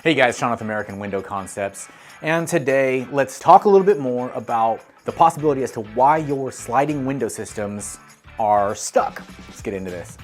Hey guys, Sean with American Window Concepts, and today let's talk a little bit more about the possibility as to why your sliding window systems are stuck. Let's get into this.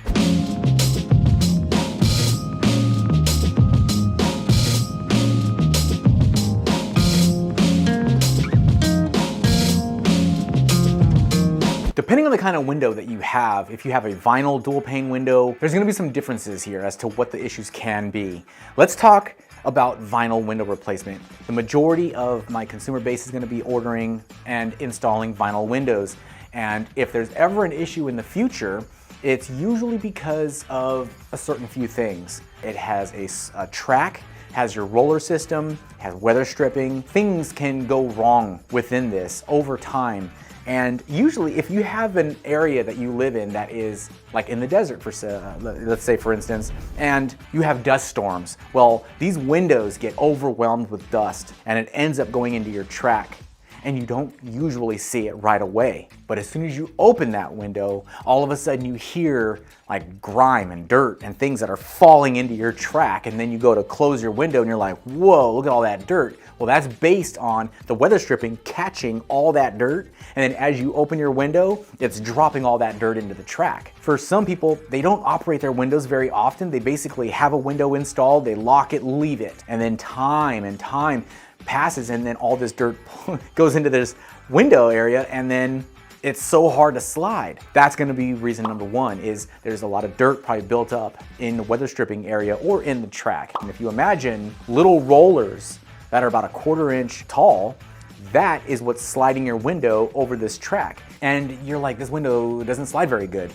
Depending on the kind of window that you have, if you have a vinyl dual pane window, there's going to be some differences here as to what the issues can be. Let's talk about vinyl window replacement. The majority of my consumer base is going to be ordering and installing vinyl windows. And if there's ever an issue in the future, it's usually because of a certain few things. It has a track, has your roller system, has weather stripping. Things can go wrong within this over time. And usually if you have an area that you live in that is like in the desert, let's say for instance, and you have dust storms, well, these windows get overwhelmed with dust and it ends up going into your track. And you don't usually see it right away. But as soon as you open that window, all of a sudden you hear like grime and dirt and things that are falling into your track, and then you go to close your window and you're like, whoa, look at all that dirt. Well, that's based on the weather stripping catching all that dirt, and then as you open your window, it's dropping all that dirt into the track. For some people, they don't operate their windows very often. They basically have a window installed, they lock it, leave it, and then time and time passes, and then all this dirt goes into this window area, and then it's so hard to slide. That's gonna be reason number one, is there's a lot of dirt probably built up in the weather stripping area or in the track. And if you imagine little rollers that are about 1/4 inch tall, that is what's sliding your window over this track. And you're like, this window doesn't slide very good.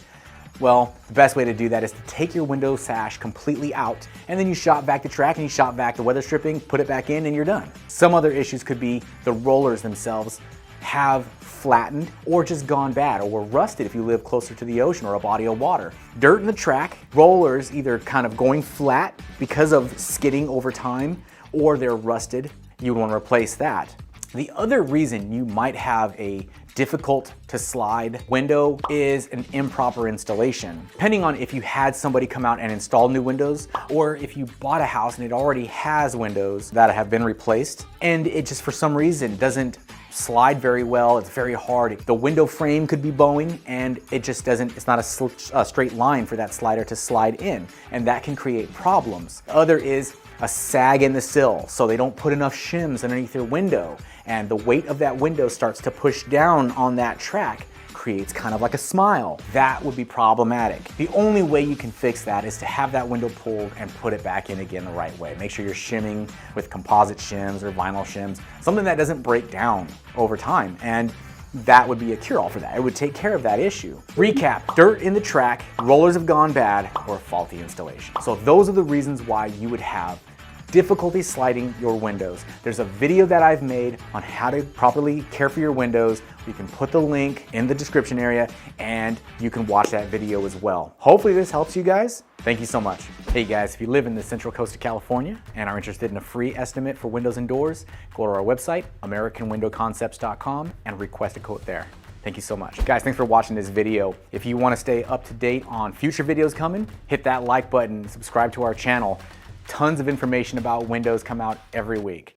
Well, the best way to do that is to take your window sash completely out, and then you shop back the track and you shop back the weather stripping, put it back in, and you're done. Some other issues could be the rollers themselves have flattened or just gone bad or were rusted if you live closer to the ocean or a body of water. Dirt in the track, rollers either kind of going flat because of skidding over time, or they're rusted. You would want to replace that. The other reason you might have a difficult to slide window is an improper installation. Depending on if you had somebody come out and install new windows, or if you bought a house and it already has windows that have been replaced and it just for some reason doesn't slide very well, it's very hard. The window frame could be bowing and it just doesn't, it's not a straight line for that slider to slide in, and that can create problems. The other is a sag in the sill, so they don't put enough shims underneath their window, and the weight of that window starts to push down on that track, creates kind of like a smile. That would be problematic. The only way you can fix that is to have that window pulled and put it back in again the right way. Make sure you're shimming with composite shims or vinyl shims, something that doesn't break down over time, and that would be a cure-all for that. It would take care of that issue. Recap, dirt in the track, rollers have gone bad, or faulty installation. So those are the reasons why you would have difficulty sliding your windows. There's a video that I've made on how to properly care for your windows. You can put the link in the description area and you can watch that video as well. Hopefully this helps you guys. Thank you so much. Hey guys, if you live in the Central Coast of California and are interested in a free estimate for windows and doors, go to our website, AmericanWindowConcepts.com, and request a quote there. Thank you so much. Guys, thanks for watching this video. If you want to stay up to date on future videos coming, hit that like button, subscribe to our channel. Tons of information about windows come out every week.